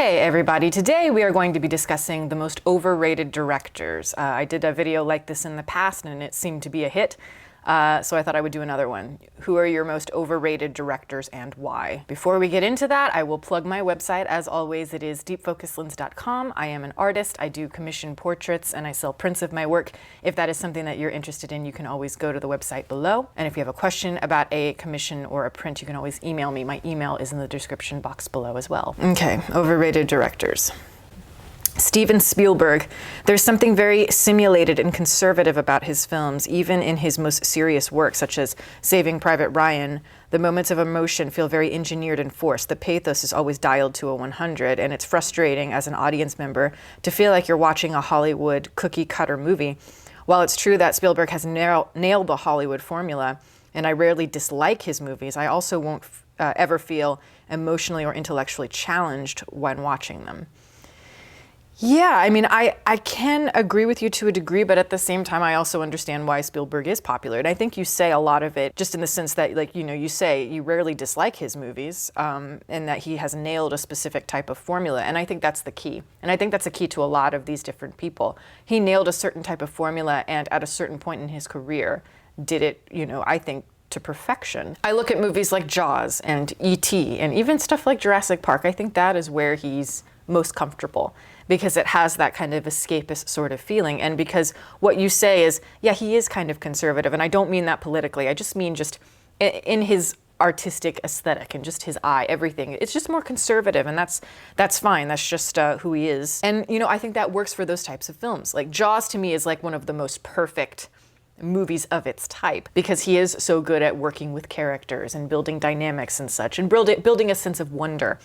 Hey everybody, today we are going to be discussing the most overrated directors. I did a video like this in the past and it seemed to be a hit, so I thought I would do another one. Who are your most overrated directors and why? Before we get into that, I will plug my website. As always, it is deepfocuslens.com. I am an artist, I do commission portraits, and I sell prints of my work. If that is something that you're interested in, you can always go to the website below. And if you have a question about a commission or a print, you can always email me. My email is in the description box below as well. Okay, overrated directors. Steven Spielberg. There's something very simulated and conservative about his films, even in his most serious work, such as Saving Private Ryan. The moments of emotion feel very engineered and forced. The pathos is always dialed to a 100, and it's frustrating as an audience member to feel like you're watching a Hollywood cookie-cutter movie. While it's true that Spielberg has nailed the Hollywood formula, and I rarely dislike his movies, I also won't ever feel emotionally or intellectually challenged when watching them. Yeah, I mean, I can agree with you to a degree, but at the same time, I also understand why Spielberg is popular. And I think you say a lot of it just in the sense that, like, you know, you say you rarely dislike his movies, and that he has nailed a specific type of formula. And I think that's the key. And I think that's the key to a lot of these different people. He nailed a certain type of formula and at a certain point in his career did it, you know, I think, to perfection. I look at movies like Jaws and E.T. and even stuff like Jurassic Park. I think that is where he's most comfortable, because it has that kind of escapist sort of feeling. And because what you say is, yeah, he is kind of conservative. And I don't mean that politically. I just mean just in his artistic aesthetic and just his eye, everything. It's just more conservative, and that's fine. That's just who he is. And, you know, I think that works for those types of films. Like Jaws to me is like one of the most perfect movies of its type, because he is so good at working with characters and building dynamics and such, and building a sense of wonder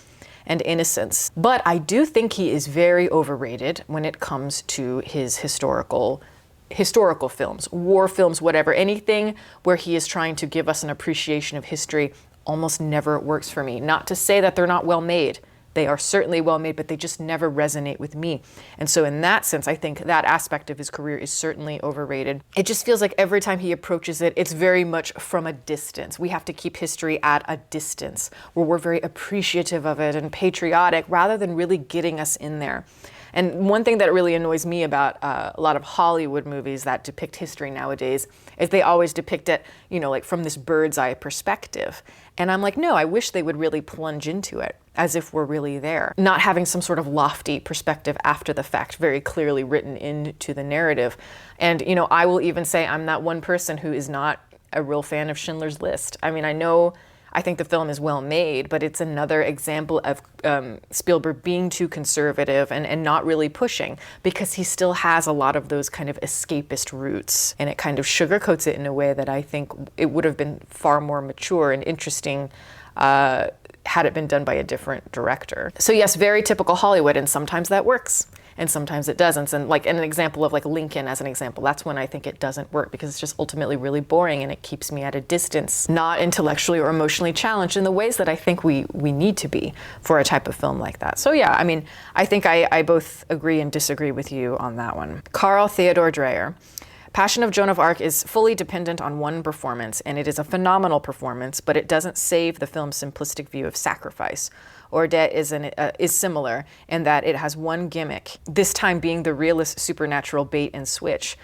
and innocence. But I do think he is very overrated when it comes to his historical films, war films, whatever. Anything where he is trying to give us an appreciation of history almost never works for me. Not to say that they're not well made. They are certainly well made, but they just never resonate with me. And so in that sense, I think that aspect of his career is certainly overrated. It just feels like every time he approaches it, it's very much from a distance. We have to keep history at a distance, where we're very appreciative of it and patriotic, rather than really getting us in there. And one thing that really annoys me about a lot of Hollywood movies that depict history nowadays is they always depict it, you know, like from this bird's eye perspective. And I'm like, no, I wish they would really plunge into it as if we're really there. Not having some sort of lofty perspective after the fact, very clearly written into the narrative. And, you know, I will even say I'm that one person who is not a real fan of Schindler's List. I mean, I think the film is well made, but it's another example of Spielberg being too conservative and not really pushing, because he still has a lot of those kind of escapist roots, and it kind of sugarcoats it in a way that I think it would have been far more mature and interesting had it been done by a different director. So yes, very typical Hollywood, and sometimes that works, and sometimes it doesn't. And like, an example of like Lincoln as an example, that's when I think it doesn't work, because it's just ultimately really boring and it keeps me at a distance, not intellectually or emotionally challenged in the ways that I think we need to be for a type of film like that. So yeah, I mean, I think I both agree and disagree with you on that one. Carl Theodor Dreyer. Passion of Joan of Arc is fully dependent on one performance, and it is a phenomenal performance, but it doesn't save the film's simplistic view of sacrifice. Overrated is similar in that it has one gimmick, this time being the realist supernatural bait and switch,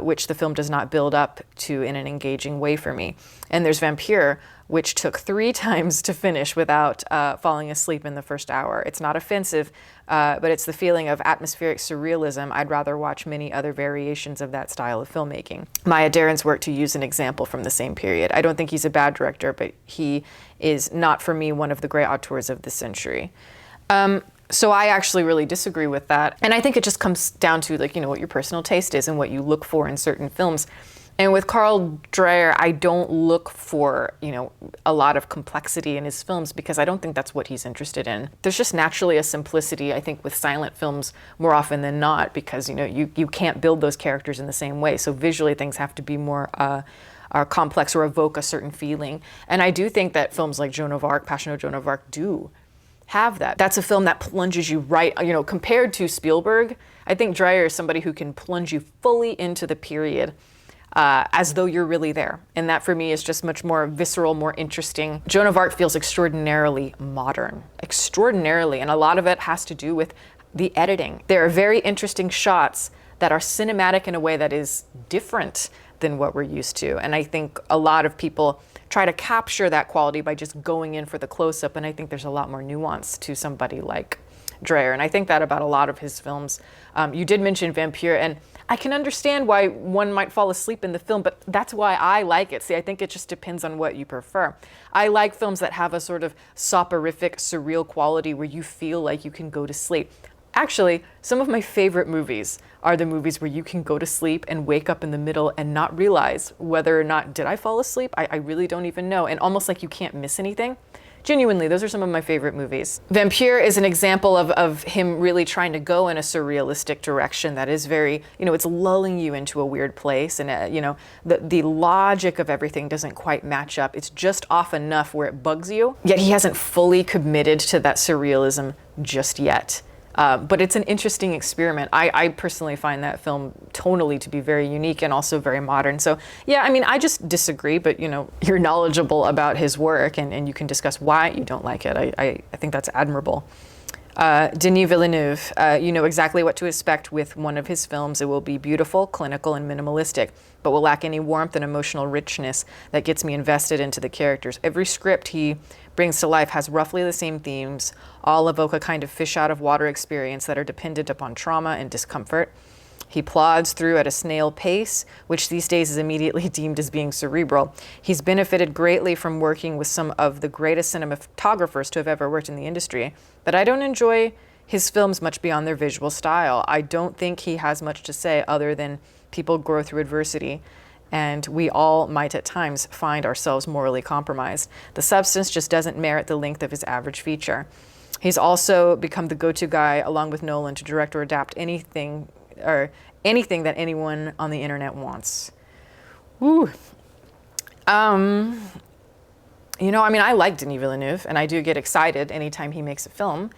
which the film does not build up to in an engaging way for me. And there's Vampire, which took 3 times to finish without falling asleep in the first hour. It's not offensive, but it's the feeling of atmospheric surrealism. I'd rather watch many other variations of that style of filmmaking. Maya Deren's work, to use an example from the same period. I don't think he's a bad director, but he is not, for me, one of the great auteurs of the century. So I actually really disagree with that. And I think it just comes down to, like, you know, what your personal taste is and what you look for in certain films. And with Carl Dreyer, I don't look for, you know, a lot of complexity in his films, because I don't think that's what he's interested in. There's just naturally a simplicity, I think, with silent films more often than not, because, you know, you can't build those characters in the same way. So visually things have to be more are complex or evoke a certain feeling. And I do think that films like Joan of Arc, Passion of Joan of Arc, do have that. That's a film that plunges you right, you know, compared to Spielberg. I think Dreyer is somebody who can plunge you fully into the period as though you're really there. And that for me is just much more visceral, more interesting. Joan of Arc feels extraordinarily modern, extraordinarily, and a lot of it has to do with the editing. There are very interesting shots that are cinematic in a way that is different than what we're used to. And I think a lot of people try to capture that quality by just going in for the close-up, and I think there's a lot more nuance to somebody like Dreyer. And I think that about a lot of his films. You did mention Vampire, and I can understand why one might fall asleep in the film, but that's why I like it. See, I think it just depends on what you prefer. I like films that have a sort of soporific, surreal quality where you feel like you can go to sleep. Actually, some of my favorite movies are the movies where you can go to sleep and wake up in the middle and not realize whether or not, did I fall asleep? I really don't even know. And almost like you can't miss anything. Genuinely, those are some of my favorite movies. Vampire is an example of him really trying to go in a surrealistic direction that is very, it's lulling you into a weird place. And, the logic of everything doesn't quite match up. It's just off enough where it bugs you. Yet he hasn't fully committed to that surrealism just yet. But it's an interesting experiment. I personally find that film tonally to be very unique and also very modern. So yeah, I just disagree, but you're knowledgeable about his work and you can discuss why you don't like it. I think that's admirable. Denis Villeneuve, you know exactly what to expect with one of his films. It will be beautiful, clinical, and minimalistic, but will lack any warmth and emotional richness that gets me invested into the characters. Every script he brings to life has roughly the same themes, all evoke a kind of fish out of water experience that are dependent upon trauma and discomfort. He plods through at a snail pace, which these days is immediately deemed as being cerebral. He's benefited greatly from working with some of the greatest cinematographers to have ever worked in the industry, but I don't enjoy his films much beyond their visual style. I don't think he has much to say other than people grow through adversity, and we all might at times find ourselves morally compromised. The substance just doesn't merit the length of his average feature. He's also become the go-to guy, along with Nolan, to direct or adapt anything that anyone on the internet wants. Ooh. I like Denis Villeneuve, and I do get excited anytime he makes a film,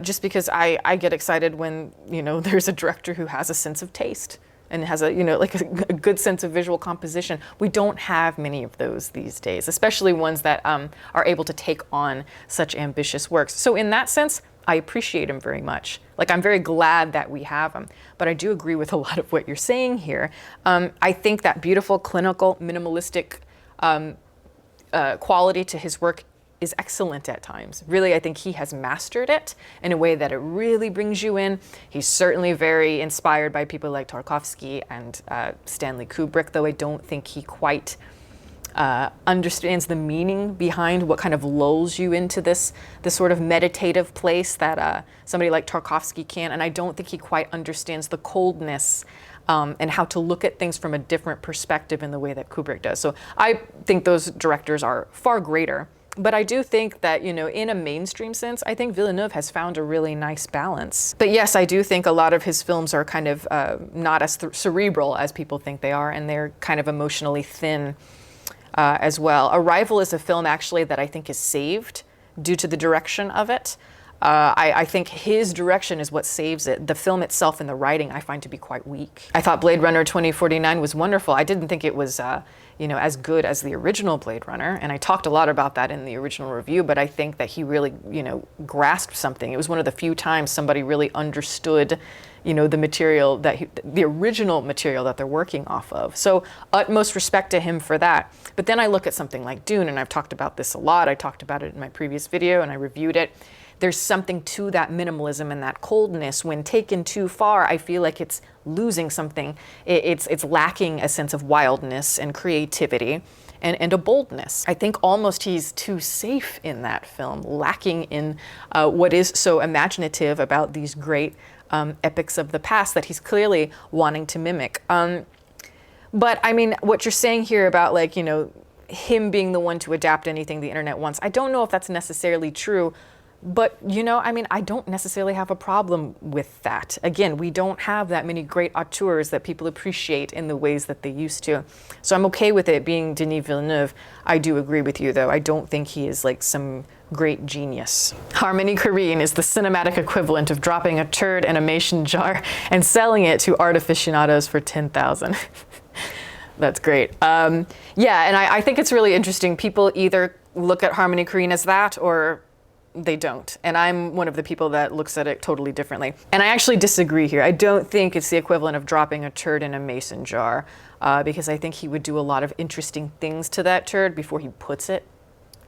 just because I get excited when, there's a director who has a sense of taste and has a good sense of visual composition. We don't have many of those these days, especially ones that are able to take on such ambitious works. So in that sense, I appreciate him very much. I'm very glad that we have him. But I do agree with a lot of what you're saying here. I think that beautiful, clinical, minimalistic quality to his work is excellent at times. Really, I think he has mastered it in a way that it really brings you in. He's certainly very inspired by people like Tarkovsky and Stanley Kubrick, though I don't think he quite understands the meaning behind what kind of lulls you into this sort of meditative place that somebody like Tarkovsky can. And I don't think he quite understands the coldness and how to look at things from a different perspective in the way that Kubrick does. So I think those directors are far greater. But I do think that, in a mainstream sense, I think Villeneuve has found a really nice balance. But yes, I do think a lot of his films are kind of not as cerebral as people think they are, and they're kind of emotionally thin as well. Arrival is a film, actually, that I think is saved due to the direction of it. I think his direction is what saves it. The film itself and the writing I find to be quite weak. I thought Blade Runner 2049 was wonderful. I didn't think it was as good as the original Blade Runner, and I talked a lot about that in the original review, but I think that he really, grasped something. It was one of the few times somebody really understood, the material the original material that they're working off of. So utmost respect to him for that. But then I look at something like Dune, and I've talked about this a lot. I talked about it in my previous video, and I reviewed it. There's something to that minimalism and that coldness. When taken too far, I feel like it's losing something. It's lacking a sense of wildness and creativity and a boldness. I think almost he's too safe in that film, lacking in what is so imaginative about these great epics of the past that he's clearly wanting to mimic. But what you're saying here about him being the one to adapt anything the internet wants, I don't know if that's necessarily true. But, I don't necessarily have a problem with that. Again, we don't have that many great auteurs that people appreciate in the ways that they used to. So I'm okay with it being Denis Villeneuve. I do agree with you, though. I don't think he is some great genius. Harmony Korine is the cinematic equivalent of dropping a turd in a mason jar and selling it to art aficionados for $10,000. That's great. And I think it's really interesting. People either look at Harmony Korine as that, or they don't. And I'm one of the people that looks at it totally differently. And I actually disagree here. I don't think it's the equivalent of dropping a turd in a mason jar, because I think he would do a lot of interesting things to that turd before he puts it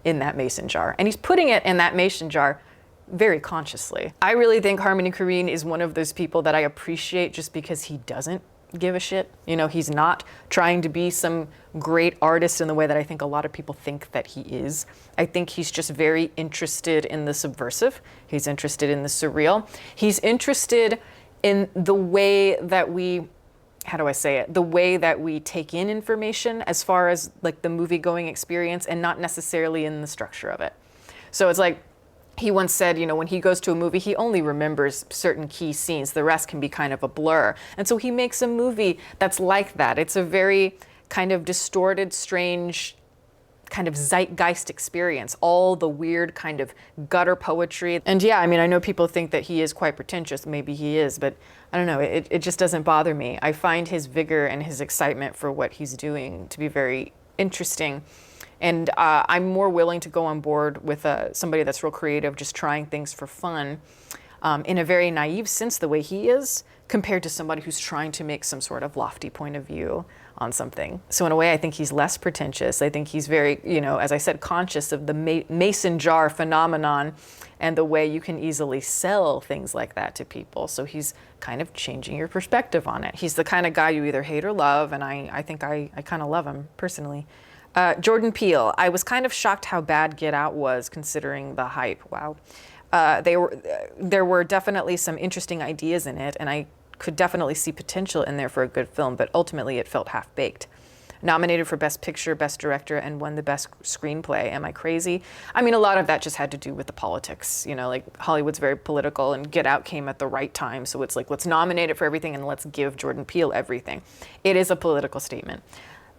in that mason jar. And he's putting it in that mason jar very consciously. I really think Harmony Korine is one of those people that I appreciate just because he doesn't give a shit. You know, he's not trying to be some great artist in the way that I think a lot of people think that he is. I think he's just very interested in the subversive. He's interested in the surreal. He's interested in the way that we, how do I say it? The way that we take in information as far as like the movie-going experience, and not necessarily in the structure of it. So it's like, he once said, you know, when he goes to a movie, he only remembers certain key scenes. The rest can be kind of a blur. And so he makes a movie that's like that. It's a very kind of distorted, strange, kind of zeitgeist experience. All the weird kind of gutter poetry. And yeah, I mean, I know people think that he is quite pretentious. Maybe he is, but I don't know. It just doesn't bother me. I find his vigor and his excitement for what he's doing to be very interesting. And I'm more willing to go on board with somebody that's real creative, just trying things for fun, in a very naive sense, the way he is, compared to somebody who's trying to make some sort of lofty point of view on something. So in a way, I think he's less pretentious. I think he's very, you know, as I said, conscious of the mason jar phenomenon and the way you can easily sell things like that to people. So he's kind of changing your perspective on it. He's the kind of guy you either hate or love, and I think I kind of love him personally. Jordan Peele. I was kind of shocked how bad Get Out was, considering the hype. Wow. There were definitely some interesting ideas in it, and I could definitely see potential in there for a good film, but ultimately it felt half-baked. Nominated for Best Picture, Best Director, and won the Best Screenplay. Am I crazy? I mean, a lot of that just had to do with the politics. You know, like Hollywood's very political, and Get Out came at the right time. So it's like, let's nominate it for everything and let's give Jordan Peele everything. It is a political statement.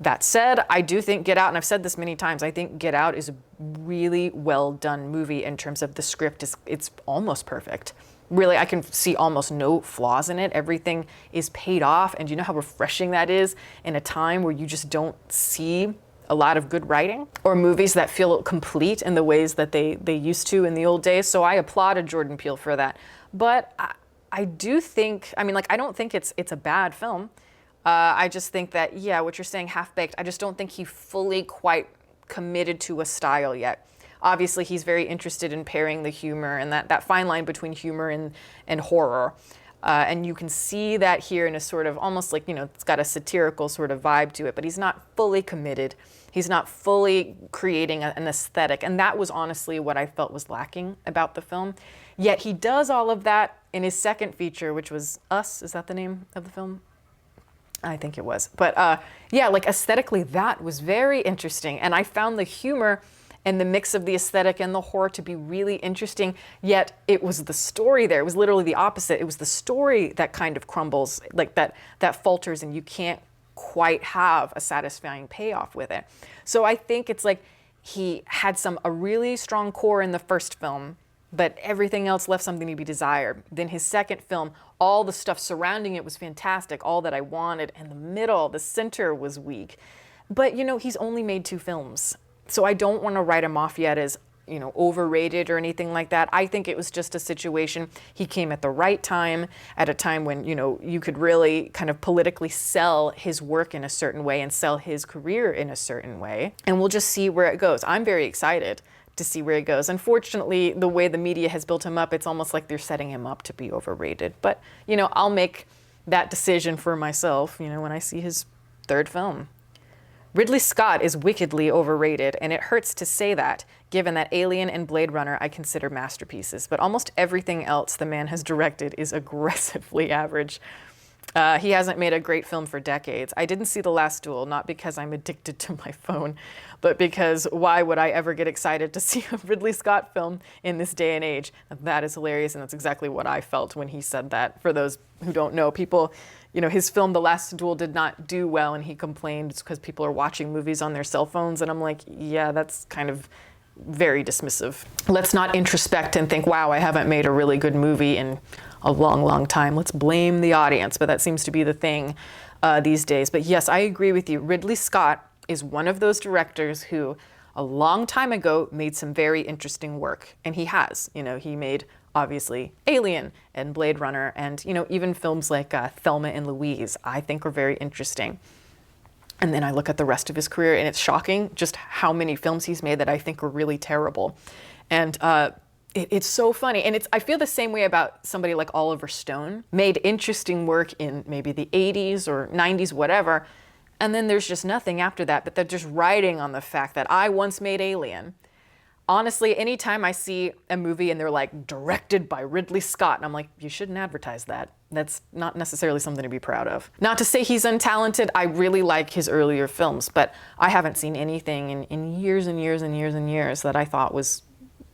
That said, I do think Get Out, and I've said this many times, I think Get Out is a really well done movie in terms of the script. It's almost perfect. Really, I can see almost no flaws in it. Everything is paid off, and you know how refreshing that is in a time where you just don't see a lot of good writing, or movies that feel complete in the ways that they used to in the old days. So I applauded Jordan Peele for that. But I do think, I mean, like, I don't think it's a bad film. I just think that, yeah, what you're saying, half-baked, I just don't think he fully quite committed to a style yet. Obviously, he's very interested in pairing the humor and that fine line between humor and horror. And you can see that here in a sort of almost like, you know, it's got a satirical sort of vibe to it, but he's not fully committed. He's not fully creating an aesthetic. And that was honestly what I felt was lacking about the film. Yet he does all of that in his second feature, which was Us. Is that the name of the film? I think it was. But yeah, like aesthetically, that was very interesting. And I found the humor and the mix of the aesthetic and the horror to be really interesting. Yet it was the story there. It was literally the opposite. It was the story that kind of crumbles, like that falters, and you can't quite have a satisfying payoff with it. So I think it's like he had a really strong core in the first film, but everything else left something to be desired. Then his second film, all the stuff surrounding it was fantastic, all that I wanted, and the middle, the center was weak. But, you know, he's only made 2 films. So I don't want to write him off yet as, you know, overrated or anything like that. I think it was just a situation. He came at the right time, at a time when, you know, you could really kind of politically sell his work in a certain way and sell his career in a certain way. And we'll just see where it goes. I'm very excited to see where he goes. Unfortunately, the way the media has built him up, it's almost like they're setting him up to be overrated. But, you know, I'll make that decision for myself, you know, when I see his third film. Ridley Scott is wickedly overrated, and it hurts to say that, given that Alien and Blade Runner I consider masterpieces, but almost everything else the man has directed is aggressively average. He hasn't made a great film for decades. I didn't see The Last Duel, not because I'm addicted to my phone, but because why would I ever get excited to see a Ridley Scott film in this day and age? That is hilarious, and that's exactly what I felt when he said that. For those who don't know, people, you know, his film The Last Duel did not do well, and he complained it's because people are watching movies on their cell phones, and I'm like, yeah, that's kind of very dismissive. Let's not introspect and think, wow, I haven't made a really good movie in a long, long time. Let's blame the audience, but that seems to be the thing these days. But yes, I agree with you. Ridley Scott is one of those directors who a long time ago made some very interesting work. And he has, you know, he made obviously Alien and Blade Runner, and, you know, even films like Thelma and Louise, I think are very interesting. And then I look at the rest of his career and it's shocking just how many films he's made that I think are really terrible. And it's so funny. And I feel the same way about somebody like Oliver Stone. Made interesting work in maybe the 80s or 90s, whatever. And then there's just nothing after that, but they're just riding on the fact that I once made Alien. Honestly, anytime I see a movie and they're like directed by Ridley Scott, and I'm like, you shouldn't advertise that. That's not necessarily something to be proud of. Not to say he's untalented. I really like his earlier films, but I haven't seen anything in years and years and years and years that I thought was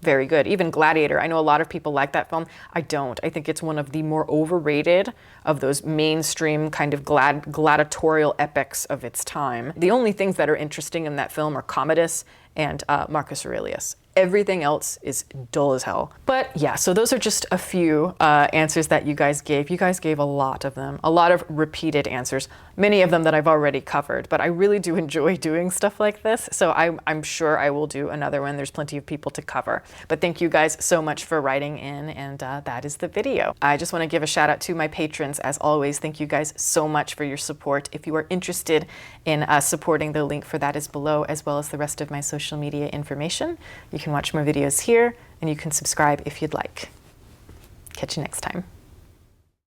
very good. Even Gladiator, I know a lot of people like that film. I don't. I think it's one of the more overrated of those mainstream kind of gladiatorial epics of its time. The only things that are interesting in that film are Commodus and Marcus Aurelius. Everything else is dull as hell. But yeah, so those are just a few answers that you guys gave. You guys gave a lot of them, a lot of repeated answers, many of them that I've already covered, but I really do enjoy doing stuff like this. So I'm sure I will do another one. There's plenty of people to cover. But thank you guys so much for writing in, and that is the video. I just want to give a shout out to my patrons. As always, thank you guys so much for your support. If you are interested in supporting, the link for that is below, as well as the rest of my social media information. You can watch more videos here, and you can subscribe if you'd like. Catch you next time.